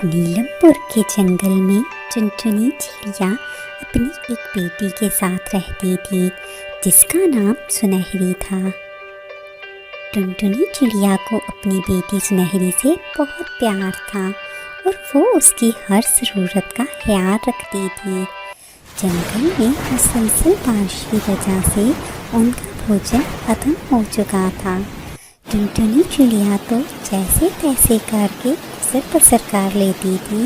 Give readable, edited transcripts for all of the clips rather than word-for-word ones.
नीलमपुर के जंगल में टुनटुनी चिड़िया अपनी एक बेटी के साथ रहती थी जिसका नाम सुनहरी था। टुनटुनी चिड़िया को अपनी बेटी सुनहरी से बहुत प्यार था और वो उसकी हर ज़रूरत का ख्याल रखती थी। जंगल में मुसलसल बारिश की वजह से उनका भोजन खत्म हो चुका था। टुनटुनी चिड़िया तो जैसे तैसे करके गुजर बसर कर लेती थी,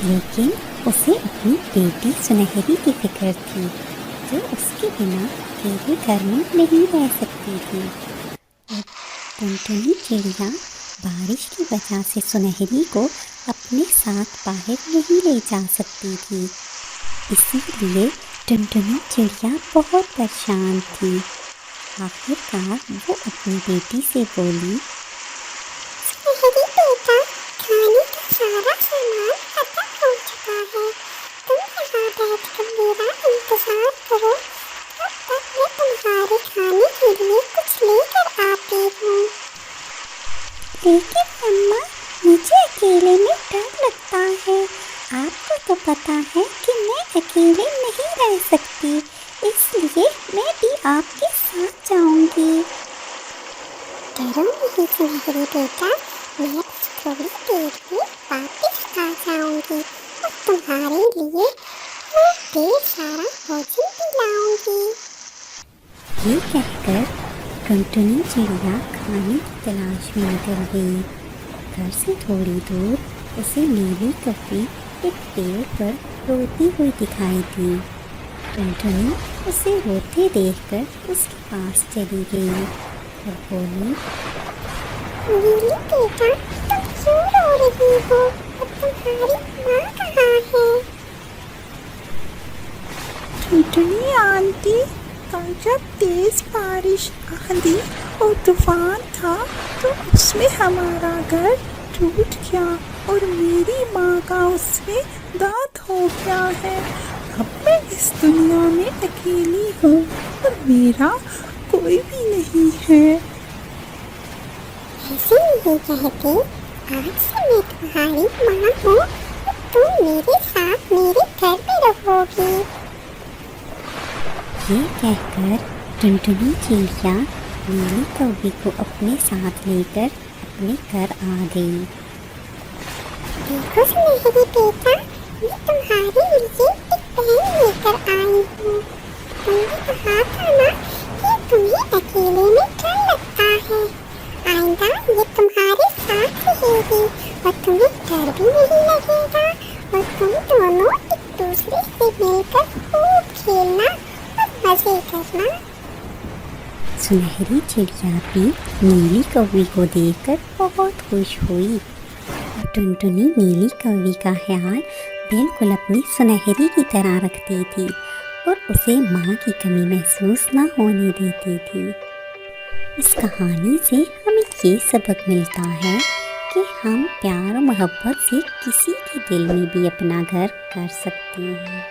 लेकिन उसे अपनी बेटी सुनहरी की फिक्र थी जो उसके बिना अकेले घर में नहीं रह सकती थी। और टुनटुनी चिड़िया बारिश की वजह से सुनहरी को अपने साथ बाहर नहीं ले जा सकती थी, इसीलिए टुनटुनी चिड़िया बहुत परेशान थी। आखिरकार वो अपनी बेटी से बोली, सुनहरी बेटा, खाने का सारा सामान खत्म हो चुका है। तुम यहाँ बैठकर मेरा इंतजार करो, तब तक मैं तुम्हारे खाने के लिए कुछ लेकर आती हूँ। लेकिन अम्मा, मुझे अकेले में डर लगता है। आपको तो पता है कि मैं अकेले नहीं रह सकती, इसलिए मैं भी आपके साथ जाऊंगी। डरो नहीं सुनहरी बेटा, मैं बस थोड़ी देर में वापस आ जाऊंगी और तुम्हारे लिए ढेर सारा भोजन भी लाऊंगी। ये कहकर टुनटुनी चिड़िया खाने की तलाश में निकल गई। घर से थोड़ी दूर उसे नीली कौवी एक पेड़ पर रोती हुई दिखाई दी। टुनटुनी उसे रोते देखकर उसके पास चली गई और बोली, नीली बेटा, तुम क्यों रो रही हो और तुम्हारी माँ कहाँ है? टुनटुनी आंटी, कल जब तेज बारिश आंधी और तूफान था तो उसमें हमारा घर टूट गया और मेरी माँ का उसमें दांत हो गया है। अब मैं इस दुनिया में अकेली हूँ और मेरा कोई भी नहीं है। ऐसे नहीं कहते, आज से मैं तुम्हारी माँ हूँ और तुम मेरे साथ मेरे घर में रहोगी। ये कहकर टुनटुनी चिड़िया नीली कौवी को अपने साथ लेकर अपने घर आ गई। देखो सुनहरी बेटा, मैं तुम्हारे लिए एक पेन लेकर आई हूँ। तुमने कहा था ना कि तुम्हें अकेले में डर लगता है। आइंदा ये तुम्हारे साथ रहेगी और तुम्हें डर भी नहीं लगेगा और तुम दोनों एक दूसरे से मिलकर खूब खेलना और मजे करना। सुनहरी चिड़िया भी नीली कौवी को देखकर बहुत खुश हुई। टुनटुनी नीली कौवी का ख्याल बिल्कुल अपनी सुनहरी की तरह रखती थी और उसे माँ की कमी महसूस न होने देती थी। इस कहानी से हमें ये सबक मिलता है कि हम प्यार और मोहब्बत से किसी के दिल में भी अपना घर कर सकते हैं।